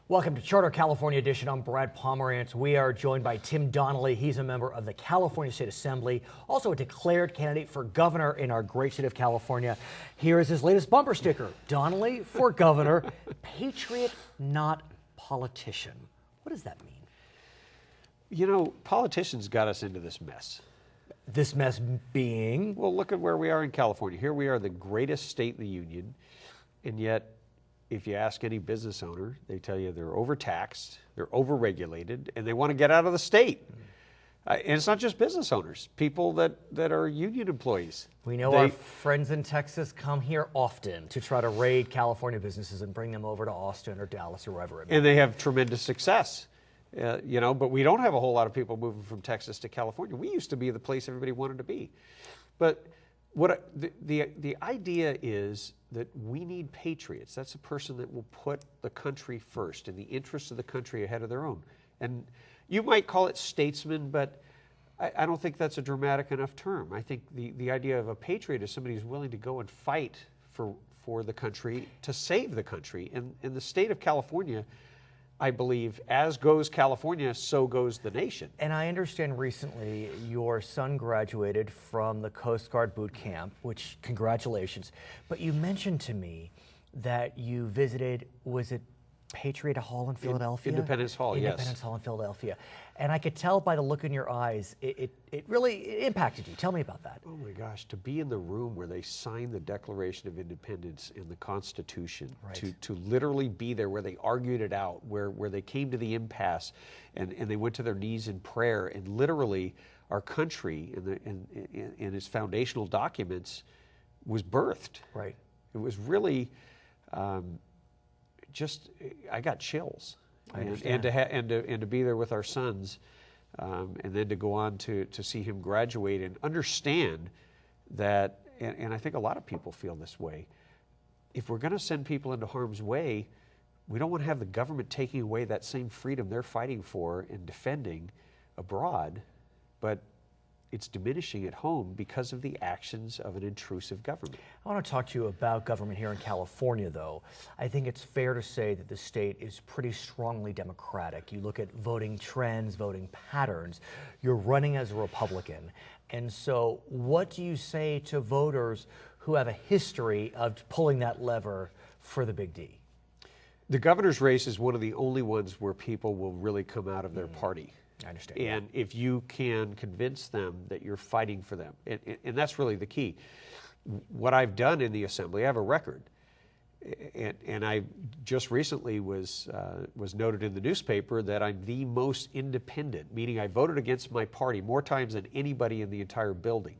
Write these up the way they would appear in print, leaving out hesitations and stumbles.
Welcome to Charter California Edition. I'm Brad Pomerance. We are joined by Tim Donnelly. He's a member of the California State Assembly, also a declared candidate for governor in our great state of California. Here is his latest bumper sticker: Donnelly for governor, patriot, not politician. What does that mean? You know, politicians got us into this mess. This mess being? Well, look at where we are in California. Here we are, the greatest state in the union, and yet if you ask any business owner, they tell you they're overtaxed, they're overregulated, and they want to get out of the state. And it's not just business owners, people that are union employees. We know our friends in Texas come here often to try to raid California businesses and bring them over to Austin or Dallas or wherever it may be. And they have tremendous success. You know, but we don't have a whole lot of people moving from Texas to California. We used to be the place everybody wanted to be. But the idea is that we need patriots. That's a person that will put the country first and the interests of the country ahead of their own. And you might call it statesman, but I don't think that's a dramatic enough term. I think the idea of a patriot is somebody who's willing to go and fight for the country, to save the country. And in the state of California, I believe, as goes California, so goes the nation. And I understand recently your son graduated from the Coast Guard boot camp, which, congratulations. But you mentioned to me that you visited, was it Patriot Hall in Philadelphia? Independence Hall, yes. Independence Hall in Philadelphia. And I could tell by the look in your eyes, it really impacted you. Tell me about that. Oh my gosh, to be in the room where they signed the Declaration of Independence and the Constitution, right, to literally be there where they argued it out, where they came to the impasse and they went to their knees in prayer, and literally our country in its foundational documents was birthed. Right. It was really just, I got chills. And to be there with our sons, and then to go on to see him graduate and understand that, and I think a lot of people feel this way, if we're going to send people into harm's way, we don't want to have the government taking away that same freedom they're fighting for and defending abroad, but it's diminishing at home because of the actions of an intrusive government. I want to talk to you about government here in California, though. I think it's fair to say that the state is pretty strongly Democratic. You look at voting trends, voting patterns. You're running as a Republican. And so what do you say to voters who have a history of pulling that lever for the big D? The governor's race is one of the only ones where people will really come out of their party. I understand. And if you can convince them that you're fighting for them, and that's really the key. What I've done in the Assembly, I have a record. And I just recently was noted in the newspaper that I'm the most independent, meaning I voted against my party more times than anybody in the entire building.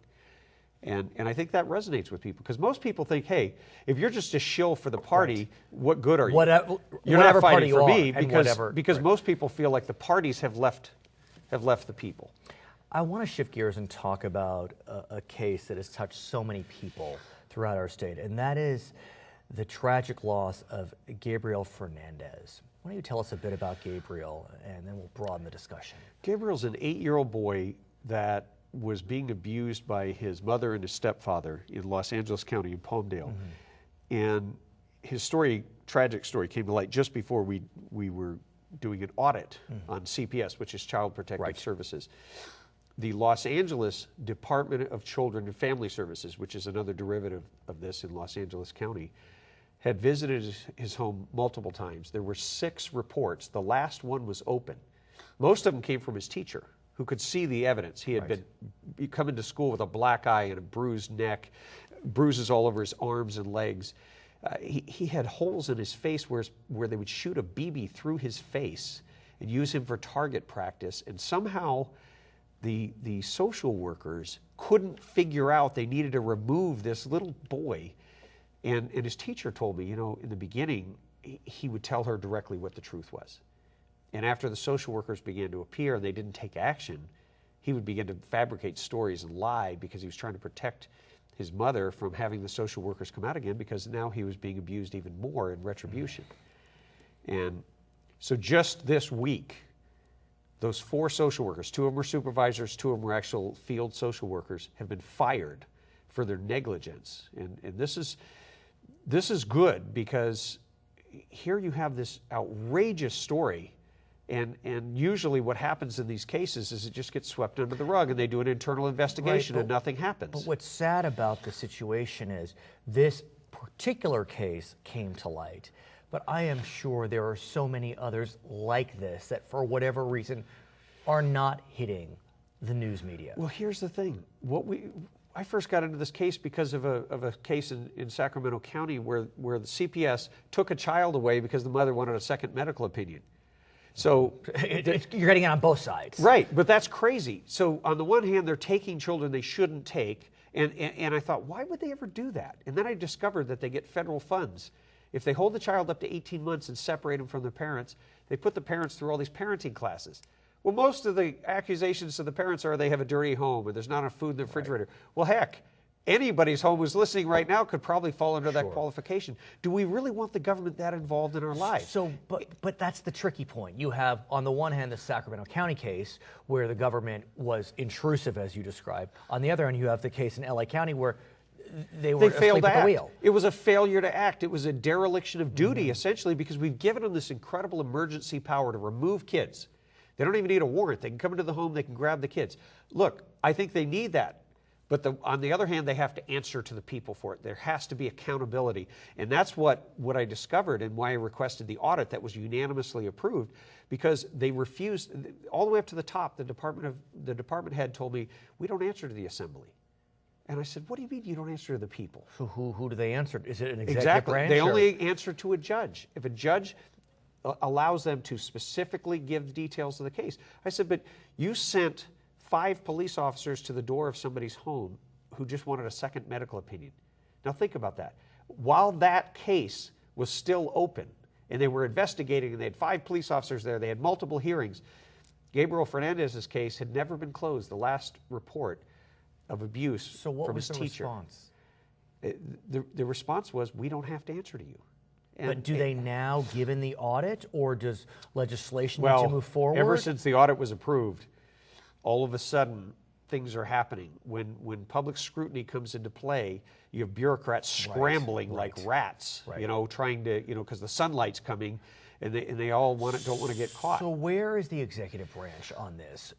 And I think that resonates with people, because most people think, hey, if you're just a shill for the party, right, what good are you? You're not fighting for me, because most people feel like the parties have left the people. I want to shift gears and talk about a case that has touched so many people throughout our state, and that is the tragic loss of Gabriel Fernandez. Why don't you tell us a bit about Gabriel, and then we'll broaden the discussion. Gabriel's an 8-year-old boy that was being abused by his mother and his stepfather in Los Angeles County in Palmdale. Mm-hmm. And his story, tragic story, came to light just before we were doing an audit on CPS, which is Child Protective Services. The Los Angeles Department of Children and Family Services, which is another derivative of this in Los Angeles County, had visited his home multiple times. There were 6 reports. The last one was open. Most of them came from his teacher, who could see the evidence. He had been coming to school with a black eye and a bruised neck, bruises all over his arms and legs. He had holes in his face where they would shoot a BB through his face and use him for target practice. And somehow the social workers couldn't figure out they needed to remove this little boy. And his teacher told me, you know, in the beginning, he would tell her directly what the truth was. And after the social workers began to appear and they didn't take action, he would begin to fabricate stories and lie, because he was trying to protect his mother from having the social workers come out again, because now he was being abused even more in retribution. And so just this week, those 4 social workers, 2 of them were supervisors, 2 of them were actual field social workers, have been fired for their negligence. And this is good, because here you have this outrageous story, and usually what happens in these cases is it just gets swept under the rug, and they do an internal investigation, and nothing happens. But what's sad about the situation is this particular case came to light, but I am sure there are so many others like this that for whatever reason are not hitting the news media. Well, here's the thing. I first got into this case because of a case in Sacramento County where the CPS took a child away because the mother wanted a second medical opinion. So you're getting it on both sides. Right, but that's crazy. So on the one hand, they're taking children they shouldn't take, and I thought, why would they ever do that? And then I discovered that they get federal funds. If they hold the child up to 18 months and separate them from their parents, they put the parents through all these parenting classes. Well, most of the accusations to the parents are they have a dirty home or there's not enough food in the refrigerator. Right. Well, heck, anybody's home who's listening right now could probably fall under that qualification. Do we really want the government that involved in our lives? So, but that's the tricky point. You have, on the one hand, the Sacramento County case where the government was intrusive, as you described. On the other hand, you have the case in LA County where they failed asleep at the wheel. It was a failure to act. It was a dereliction of duty, essentially, because we've given them this incredible emergency power to remove kids. They don't even need a warrant. They can come into the home, they can grab the kids. Look, I think they need that. But on the other hand, they have to answer to the people for it. There has to be accountability. And that's what I discovered and why I requested the audit that was unanimously approved, because they refused, all the way up to the top, the department head told me, we don't answer to the assembly. And I said, what do you mean you don't answer to the people? So who do they answer? Is it an executive Exactly. branch? They only answer to a judge. If a judge allows them to specifically give details of the case. I said, but you sent 5 police officers to the door of somebody's home who just wanted a second medical opinion. Now think about that. While that case was still open and they were investigating and they had 5 police officers there, they had multiple hearings, Gabriel Fernandez's case had never been closed. The last report of abuse from his teacher. So what was the response? The response was, we don't have to answer to you. But do they now, given the audit, or does legislation need to move forward? Ever since the audit was approved, all of a sudden things are happening. When public scrutiny comes into play, you have bureaucrats scrambling like rats, trying to, because the sunlight's coming, and they all don't want to get caught. So where is the executive branch on this?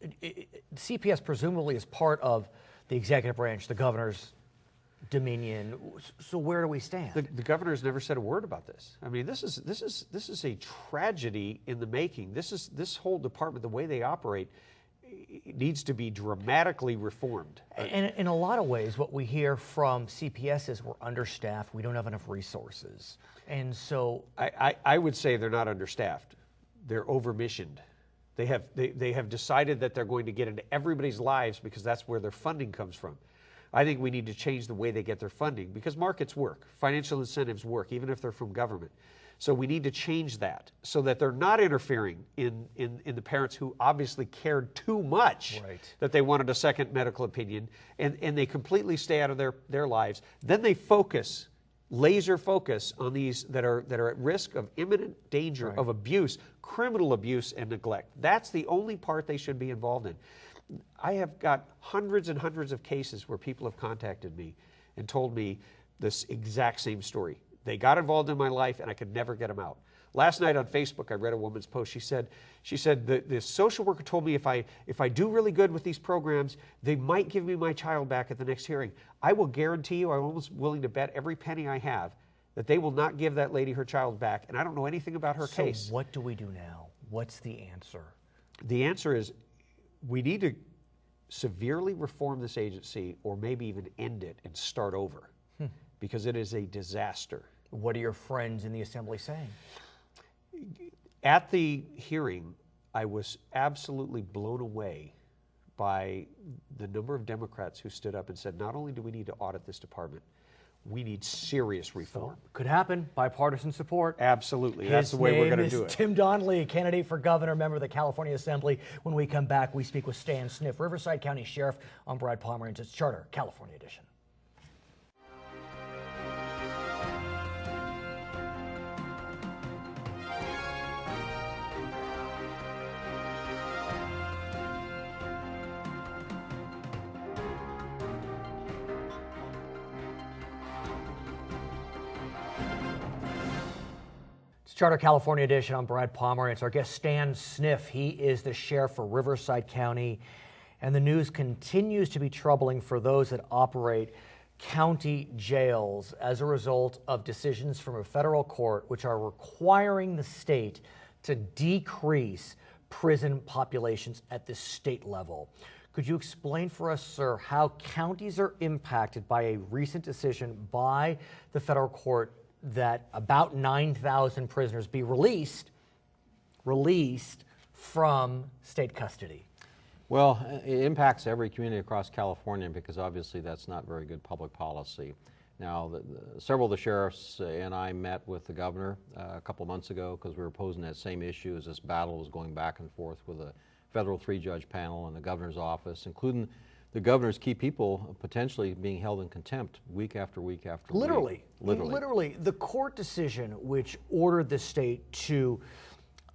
CPS presumably is part of the executive branch, the governor's dominion. So where do we stand? The governor has never said a word about this. I mean, this is a tragedy in the making. This whole department, the way they operate, it needs to be dramatically reformed. And in a lot of ways, what we hear from CPS is we're understaffed, we don't have enough resources. And so I would say they're not understaffed. They're overmissioned. They have decided that they're going to get into everybody's lives because that's where their funding comes from. I think we need to change the way they get their funding because markets work, financial incentives work, even if they're from government. So we need to change that so that they're not interfering in the parents who obviously cared too much that they wanted a second medical opinion, and they completely stay out of their lives. Then they focus, laser focus on these that are at risk of imminent danger of abuse, criminal abuse and neglect. That's the only part they should be involved in. I have got hundreds and hundreds of cases where people have contacted me and told me this exact same story. They got involved in my life and I could never get them out. Last night on Facebook, I read a woman's post. She said the social worker told me if I do really good with these programs, they might give me my child back at the next hearing. I will guarantee you, I'm almost willing to bet every penny I have that they will not give that lady her child back. And I don't know anything about her case. So what do we do now? What's the answer? The answer is we need to severely reform this agency or maybe even end it and start over because it is a disaster. What are your friends in the assembly saying? At the hearing, I was absolutely blown away by the number of Democrats who stood up and said, not only do we need to audit this department, we need serious reform. So, could happen. Bipartisan support. Absolutely. That's the way we're going to do it. Tim Donnelly, candidate for governor, member of the California Assembly. When we come back, we speak with Stan Sniff, Riverside County Sheriff. I'm Brad Pomerance. It's Charter, California Edition. Charter California Edition. I'm Brad Pomerance. Our guest Stan Sniff. He is the sheriff for Riverside County, and the news continues to be troubling for those that operate county jails as a result of decisions from a federal court which are requiring the state to decrease prison populations at the state level. Could you explain for us, sir, how counties are impacted by a recent decision by the federal court that about 9,000 prisoners be released from state custody? Well, it impacts every community across California because obviously that's not very good public policy. Now, several of the sheriffs and I met with the governor a couple of months ago because we were posing that same issue as this battle was going back and forth with a federal 3-judge panel and the governor's office, including the governor's key people potentially being held in contempt week after week after week. Literally. The court decision which ordered the state to,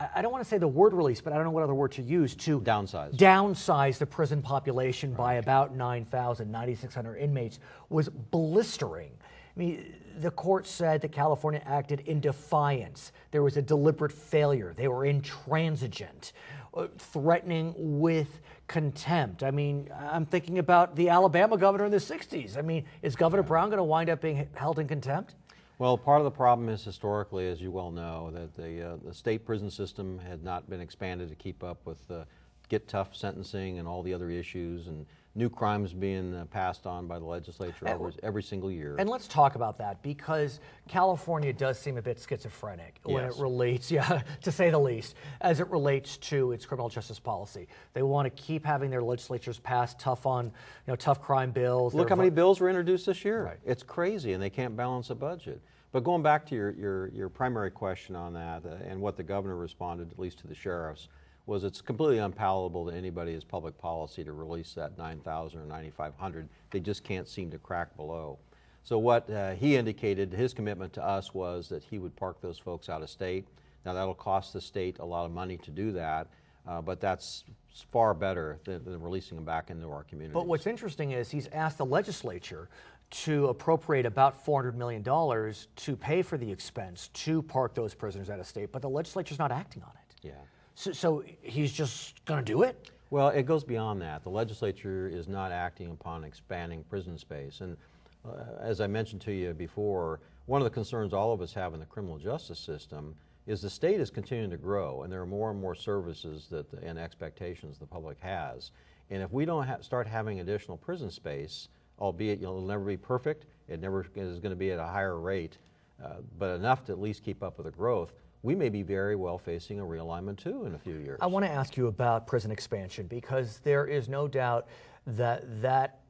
I don't want to say the word release, but I don't know what other word to use, to downsize the prison population by about 9,600 inmates was blistering. I mean, the court said that California acted in defiance. There was a deliberate failure. They were intransigent, threatening with contempt. I mean, I'm thinking about the Alabama governor in the 60s. I mean, is Governor Brown going to wind up being held in contempt? Well, part of the problem is historically, as you well know, that the state prison system had not been expanded to keep up with get tough sentencing and all the other issues, and new crimes being passed on by the legislature every single year. And let's talk about that, because California does seem a bit schizophrenic when it relates, to say the least, as it relates to its criminal justice policy. They want to keep having their legislatures pass tough crime bills. Look how many bills were introduced this year. Right. It's crazy, and they can't balance a budget. But going back to your primary question on that, and what the governor responded, at least to the sheriffs, was it's completely unpalatable to anybody as public policy to release that 9,000 or 9,500. They just can't seem to crack below. So what he indicated, his commitment to us was that he would park those folks out of state. Now that'll cost the state a lot of money to do that, but that's far better than releasing them back into our communities. But what's interesting is he's asked the legislature to appropriate about $400 million to pay for the expense to park those prisoners out of state, but the legislature's not acting on it. Yeah. So he's just going to do it? Well, it goes beyond that. The legislature is not acting upon expanding prison space. And as I mentioned to you before, one of the concerns all of us have in the criminal justice system is the state is continuing to grow, and there are more and more services and expectations the public has. And if we don't start having additional prison space, albeit it'll never be perfect, it never is going to be at a higher rate, but enough to at least keep up with the growth, we may be very well facing a realignment too in a few years. I want to ask you about prison expansion, because there is no doubt that that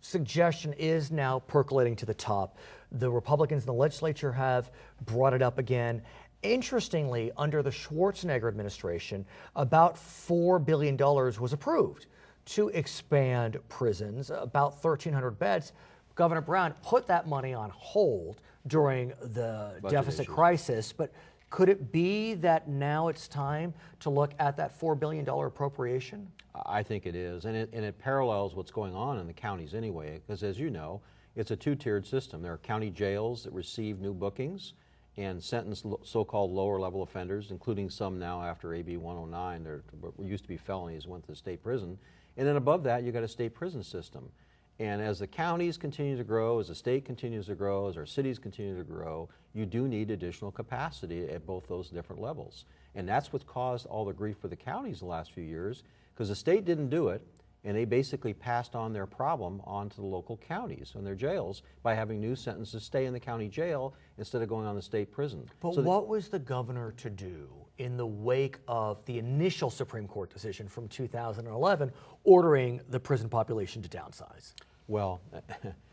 suggestion is now percolating to the top. The Republicans in the legislature have brought it up again. Interestingly, under the Schwarzenegger administration, about $4 billion was approved to expand prisons, about 1,300 beds. Governor Brown put that money on hold during the deficit crisis, but could it be that now it's time to look at that $4 billion appropriation? I think it is, and it parallels what's going on in the counties anyway, because as you know, it's a two-tiered system. There are county jails that receive new bookings and sentence so-called lower-level offenders, including some now after AB 109, what used to be felonies, went to the state prison. And then above that, you've got a state prison system. And as the counties continue to grow, as the state continues to grow, as our cities continue to grow, you do need additional capacity at both those different levels. And that's what caused all the grief for the counties the last few years, because the state didn't do it, and they basically passed on their problem onto the local counties and their jails by having new sentences stay in the county jail instead of going on the state prison. But so what was the governor to do in the wake of the initial Supreme Court decision from 2011 ordering the prison population to downsize? Well,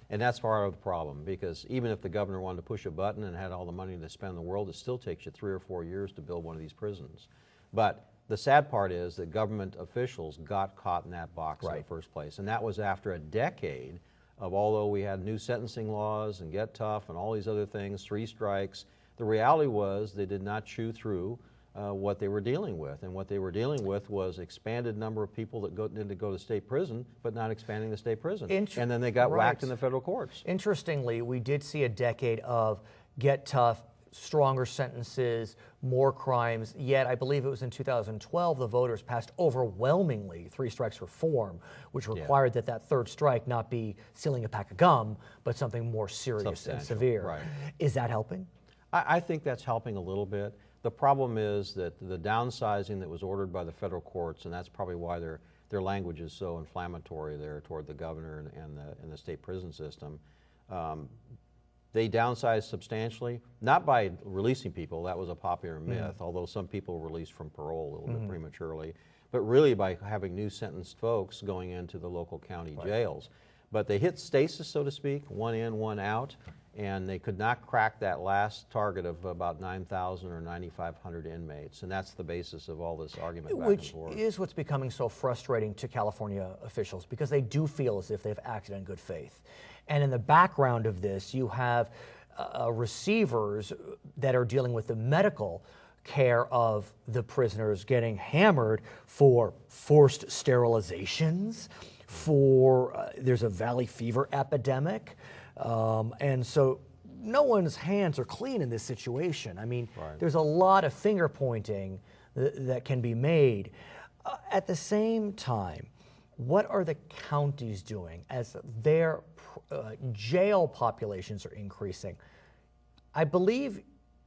and that's part of the problem, because even if the governor wanted to push a button and had all the money to spend in the world, it still takes you 3 or 4 years to build one of these prisons. But the sad part is that government officials got caught in that box in the first place. And that was after a decade of, although we had new sentencing laws and Get Tough and all these other things, 3 strikes, the reality was they did not chew through what they were dealing with. And what they were dealing with was expanded number of people that need to go to state prison, but not expanding the state prison. And then they got whacked in the federal courts. Interestingly, we did see a decade of Get Tough, stronger sentences, more crimes, yet I believe it was in 2012 the voters passed overwhelmingly three strikes reform, which required that that third strike not be stealing a pack of gum, but something more serious and severe. Right. Is that helping? I think that's helping a little bit. The problem is that the downsizing that was ordered by the federal courts, and that's probably why their language is so inflammatory there toward the governor and the state prison system. They downsized substantially, not by releasing people, that was a popular myth, although some people were released from parole a little bit prematurely, but really by having new sentenced folks going into the local county jails. But they hit stasis, so to speak, one in, one out, and they could not crack that last target of about 9,000 or 9,500 inmates, and that's the basis of all this argument back and forth. Which is what's becoming so frustrating to California officials, because they do feel as if they've acted in good faith. And in the background of this, you have receivers that are dealing with the medical care of the prisoners getting hammered for forced sterilizations, for there's a valley fever epidemic, and so no one's hands are clean in this situation. I mean, there's a lot of finger pointing that can be made. At the same time, what are the counties doing as their jail populations are increasing? I believe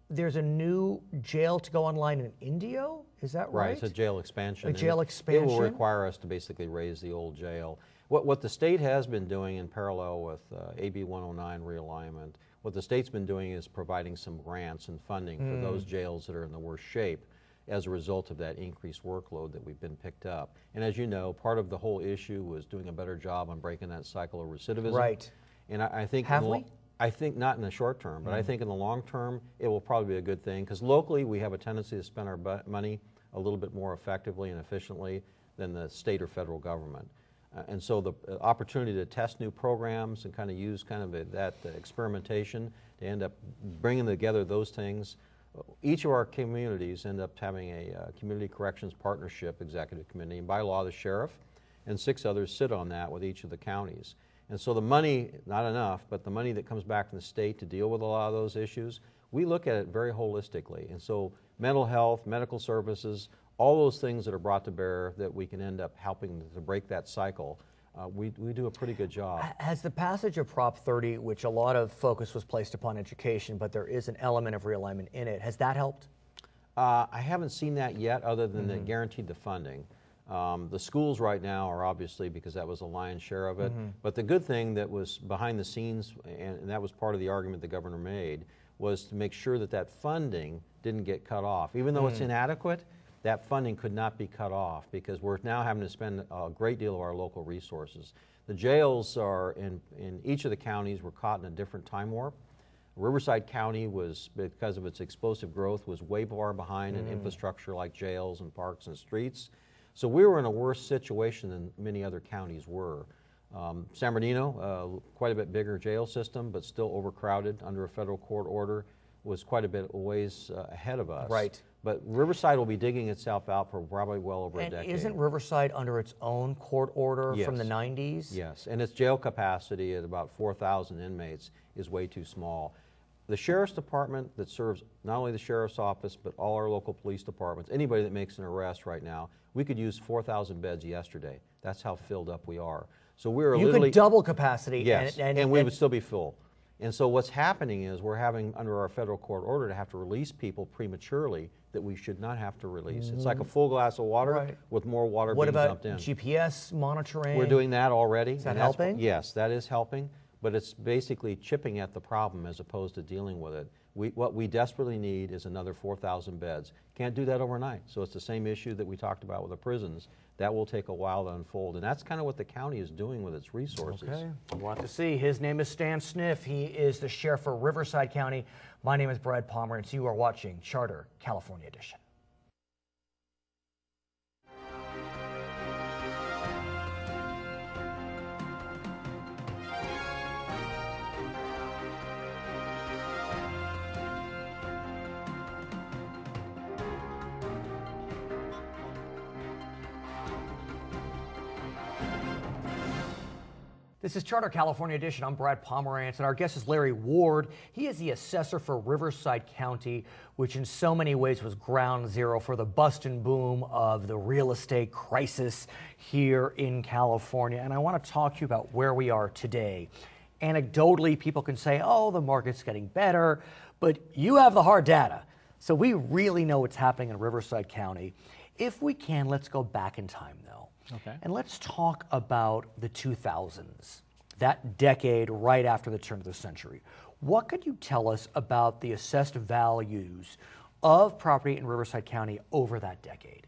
there's a new jail to go online in Indio. Is that right? Right, it's a jail expansion. A jail expansion. It will require us to basically raise the old jail. What the state has been doing in parallel with AB 109 realignment, what the state's been doing is providing some grants and funding for those jails that are in the worst shape as a result of that increased workload that we've been picked up. And as you know, part of the whole issue was doing a better job on breaking that cycle of recidivism. Right. And I think have we? I think not in the short term, but I think in the long term it will probably be a good thing, because locally we have a tendency to spend our money a little bit more effectively and efficiently than the state or federal government. And so the opportunity to test new programs and kind of use that experimentation to end up bringing together those things. Each of our communities end up having a community corrections partnership executive committee, and by law the sheriff and 6 others sit on that with each of the counties. And so the money, not enough, but the money that comes back from the state to deal with a lot of those issues, we look at it very holistically. And so mental health, medical services, all those things that are brought to bear that we can end up helping to break that cycle, we do a pretty good job. Has the passage of Prop 30, which a lot of focus was placed upon education, but there is an element of realignment in it, has that helped? I haven't seen that yet, other than they guaranteed the funding. The schools right now are obviously, because that was the lion's share of it, but the good thing that was behind the scenes, and that was part of the argument the governor made, was to make sure that that funding didn't get cut off. Even though it's inadequate, that funding could not be cut off, because we're now having to spend a great deal of our local resources. The jails are in each of the counties were caught in a different time warp. Riverside County was, because of its explosive growth, was way far behind in infrastructure like jails and parks and streets. So we were in a worse situation than many other counties were. San Bernardino, quite a bit bigger jail system, but still overcrowded under a federal court order, was quite a bit ways ahead of us. Right. But Riverside will be digging itself out for probably well over a decade. Isn't Riverside under its own court order from the 90s? Yes, and its jail capacity at about 4,000 inmates is way too small. The Sheriff's Department that serves not only the Sheriff's Office, but all our local police departments, anybody that makes an arrest right now, we could use 4,000 beds yesterday. That's how filled up we are. So we're literally— You could double capacity. Yes, and we would still be full. And so what's happening is we're having, under our federal court order, to have to release people prematurely that we should not have to release. It's like a full glass of water with more water being dumped in. What about GPS monitoring? We're doing that already. Is that helping? Yes, that is helping, but it's basically chipping at the problem as opposed to dealing with it. What we desperately need is another 4,000 beds. Can't do that overnight. So it's the same issue that we talked about with the prisons. That will take a while to unfold, and that's kind of what the county is doing with its resources. Okay, we'll have to see. His name is Stan Sniff. He is the sheriff for Riverside County. My name is Brad Pomerance. You are watching Charter California Edition. This is Charter California Edition. I'm Brad Pomerance, and our guest is Larry Ward. He is the assessor for Riverside County, which in so many ways was ground zero for the bust and boom of the real estate crisis here in California. And I want to talk to you about where we are today. Anecdotally, people can say, oh, the market's getting better, but you have the hard data. So we really know what's happening in Riverside County. If we can, let's go back in time, though. Okay. And let's talk about the 2000s, that decade right after the turn of the century. What could you tell us about the assessed values of property in Riverside County over that decade?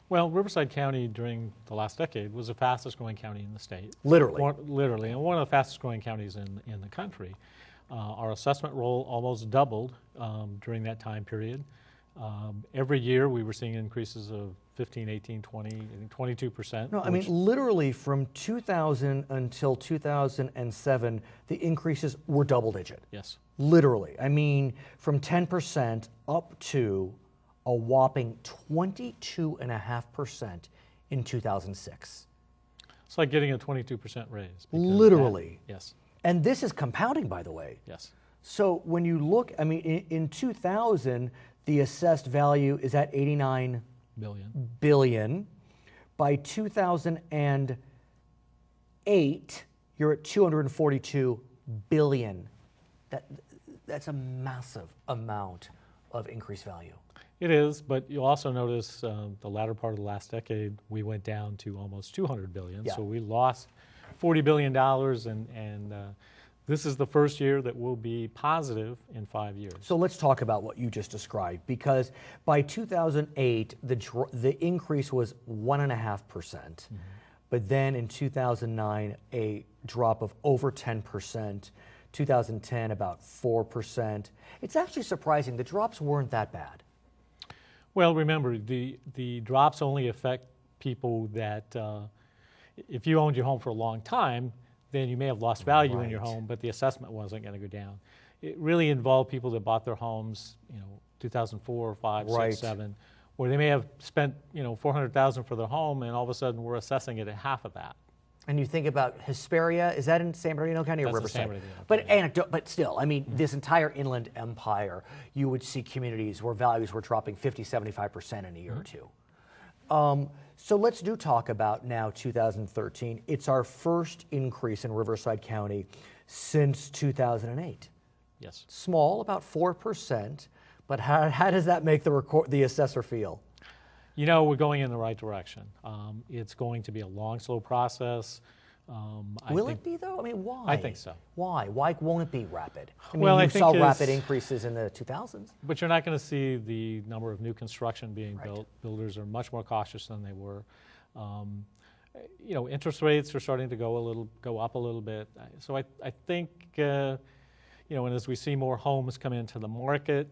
Well, Riverside County during the last decade was the fastest growing county in the state. Literally. Literally, and one of the fastest growing counties in the country. Our assessment roll almost doubled during that time period. Every year we were seeing increases of 15, 18, 20, I think 22%. No, I mean, literally from 2000 until 2007, the increases were double digit. Yes. Literally. I mean, from 10% up to a whopping 22.5% in 2006. It's like getting a 22% raise. Literally. Yes. And this is compounding, by the way. Yes. So when you look, I mean, in 2000, the assessed value is at 89 billion. By 2008, you're at 242 billion. That's a massive amount of increased value. It is, but you'll also notice the latter part of the last decade, we went down to almost 200 billion. Yeah. So we lost $40 billion, and this is the first year that will be positive in 5 years. So let's talk about what you just described, because by 2008, the increase was 1.5%, but then in 2009, a drop of over 10%, 2010 about 4%. It's actually surprising. The drops weren't that bad. Well, remember, the drops only affect people that, if you owned your home for a long time, then you may have lost value in your home, but the assessment wasn't going to go down. It really involved people that bought their homes, 2004, 5, 6, 7, where they may have spent, $400,000 for their home, and all of a sudden we're assessing it at half of that. And you think about Hesperia, is that in San Bernardino County or That's Riverside? San Bernardino But but still, I mean, this entire inland empire, you would see communities where values were dropping 50, 75% in a year or two. So let's talk about now 2013. It's our first increase in Riverside County since 2008. Yes. Small, about 4%, but how does that make the assessor feel? We're going in the right direction. It's going to be a long, slow process. Will it be, though? I mean, why? I think so. Why? Why won't it be rapid? I mean, Well, you I think saw rapid increases in the 2000s. But you're not going to see the number of new construction being built. Builders are much more cautious than they were. Interest rates are starting to go up a little bit. So I think, and as we see more homes come into the market,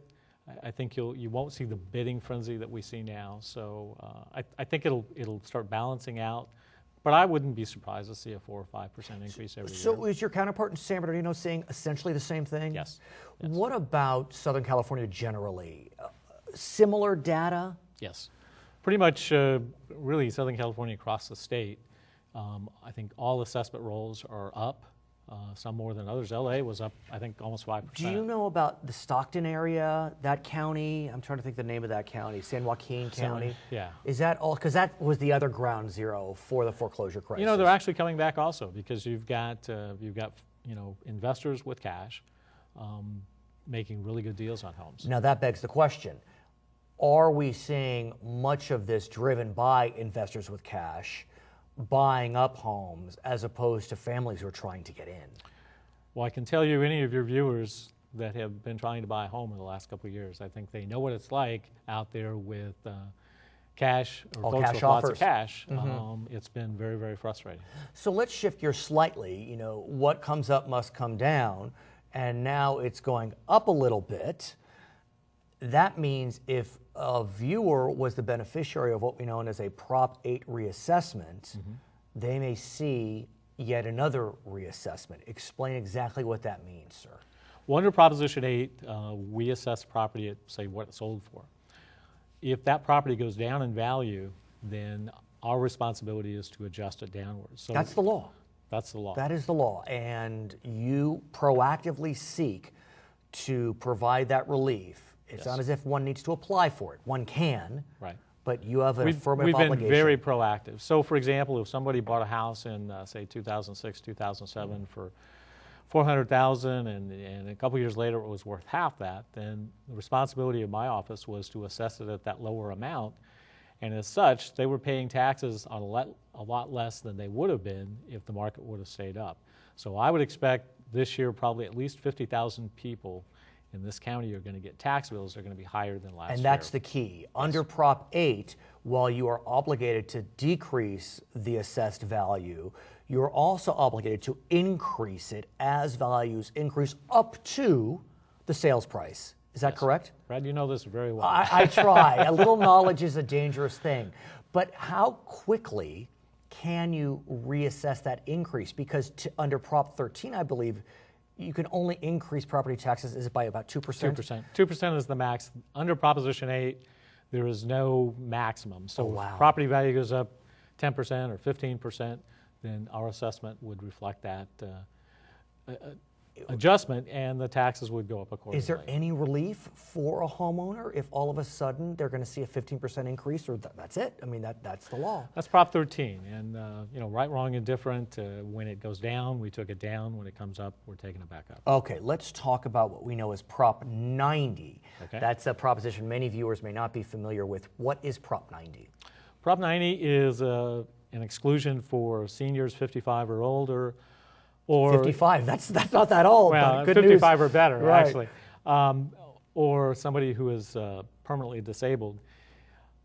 I think you won't see the bidding frenzy that we see now. So I think it'll start balancing out. But I wouldn't be surprised to see a 4 or 5% increase every year. So is your counterpart in San Bernardino saying essentially the same thing? Yes. What about Southern California generally? Similar data? Yes. Pretty much, really, Southern California across the state. I think all assessment rolls are up, some more than others. LA was up, I think, almost 5%. Do you know about the Stockton area, that county? I'm trying to think the name of that county. San Joaquin County? Yeah. Is that all? Because that was the other ground zero for the foreclosure crisis. They're actually coming back also, because you've got investors with cash making really good deals on homes. Now that begs the question. Are we seeing much of this driven by investors with cash buying up homes as opposed to families who are trying to get in? Well, I can tell you, any of your viewers that have been trying to buy a home in the last couple of years, I think they know what it's like out there with cash, or all folks cash with offers. Lots of cash. It's been very, very frustrating. So let's shift gears slightly. What comes up must come down, and now it's going up a little bit. That means if a viewer was the beneficiary of what we know as a Prop 8 reassessment, they may see yet another reassessment. Explain exactly what that means, sir. Well, under Proposition 8, we assess property at, say, what it sold for. If that property goes down in value, then our responsibility is to adjust it downwards. So that's the law. That's the law. That is the law, and you proactively seek to provide that relief. It's not as if one needs to apply for it. One can, Right. but you have an affirmative We've obligation. been very proactive. So, for example, if somebody bought a house in, say, 2006, 2007 for $400,000, and a couple years later it was worth half that, then the responsibility of my office was to assess it at that lower amount. And as such, they were paying taxes on a lot less than they would have been if the market would have stayed up. So I would expect this year probably at least 50,000 people in this county are going to get tax bills that are going to be higher than last year. And that's the key. Under Prop 8, while you are obligated to decrease the assessed value, you're also obligated to increase it as values increase up to the sales price. Is that correct? Brad, you know this very well. I try. A little knowledge is a dangerous thing. But how quickly can you reassess that increase? Because under Prop 13, I believe, you can only increase property taxes, is it by about 2%? 2%. 2% is the max. Under Proposition 8, there is no maximum. So if property value goes up 10% or 15%, then our assessment would reflect that adjustment, and the taxes would go up accordingly. Is there any relief for a homeowner if all of a sudden they're going to see a 15% increase, or that's it? I mean, that's the law. That's Prop 13, and you know, right, wrong, and different. When it goes down, we took it down. When it comes up, we're taking it back up. Okay, let's talk about what we know as Prop 90. Okay. That's a proposition many viewers may not be familiar with. What is Prop 90? Prop 90 is an exclusion for seniors 55 or older, or 55. That's not that old. well, but good 55 news. or better, Right. actually, or somebody who is permanently disabled.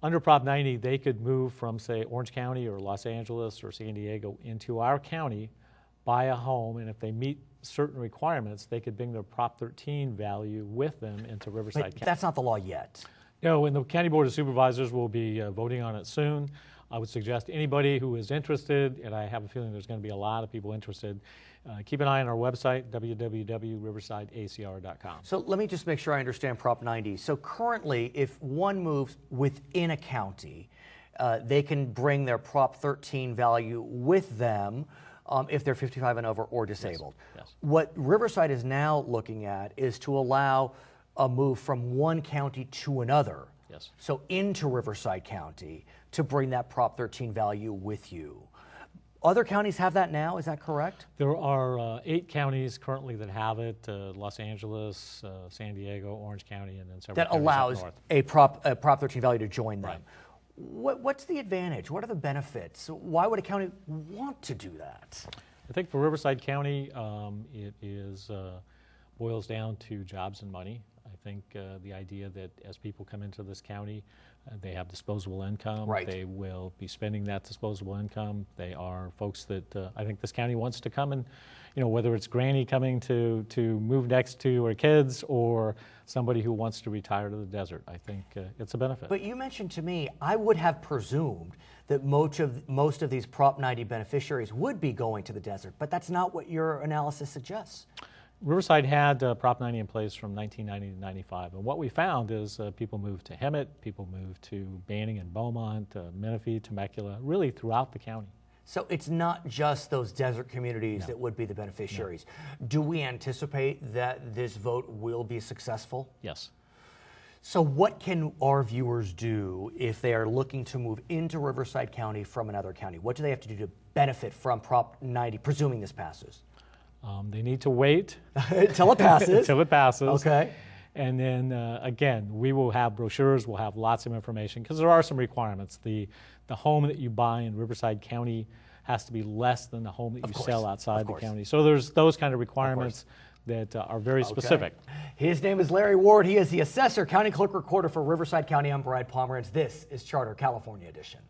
Under Prop 90, they could move from, say, Orange County or Los Angeles or San Diego into our county, buy a home, and if they meet certain requirements, they could bring their Prop 13 value with them into Riverside But County. that's not the law yet. No, and the County Board of Supervisors will be voting on it soon. I would suggest anybody who is interested, and I have a feeling there's going to be a lot of people interested, keep an eye on our website, www.riversideacr.com. So let me just make sure I understand Prop 90. So currently, if one moves within a county, they can bring their Prop 13 value with them if they're 55 and over or disabled. Yes. What Riverside is now looking at is to allow a move from one county to another. Yes. So into Riverside County to bring that Prop 13 value with you. Other counties have that now, is that correct? There are 8 counties currently that have it, Los Angeles, San Diego, Orange County, and then several That counties up allows north. a Prop 13 value to join them. Right. What's the advantage? What are the benefits? Why would a county want to do that? I think for Riverside County, it is boils down to jobs and money. I think the idea that as people come into this county, they have disposable income. Right. They will be spending that disposable income. They are folks that I think this county wants to come and, you know, whether it's granny coming to move next to her kids or somebody who wants to retire to the desert. I think it's a benefit. But you mentioned to me, I would have presumed that most of these Prop 90 beneficiaries would be going to the desert, but that's not what your analysis suggests. Riverside had Prop 90 in place from 1990 to 95, and what we found is people moved to Hemet, people moved to Banning and Beaumont, Menifee, Temecula, really throughout the county. So it's not just those desert communities that would be the beneficiaries. No. Do we anticipate that this vote will be successful? Yes. So what can our viewers do if they are looking to move into Riverside County from another county? What do they have to do to benefit from Prop 90, presuming this passes? They need to wait until it passes. Until it passes. Okay. And then again, we will have brochures. We'll have lots of information because there are some requirements. The home that you buy in Riverside County has to be less than the home that you sell outside the county. So there's those kind of requirements that are very specific. His name is Larry Ward. He is the Assessor, County Clerk Recorder for Riverside County. I'm Brad Pomerance. This is Charter California Edition.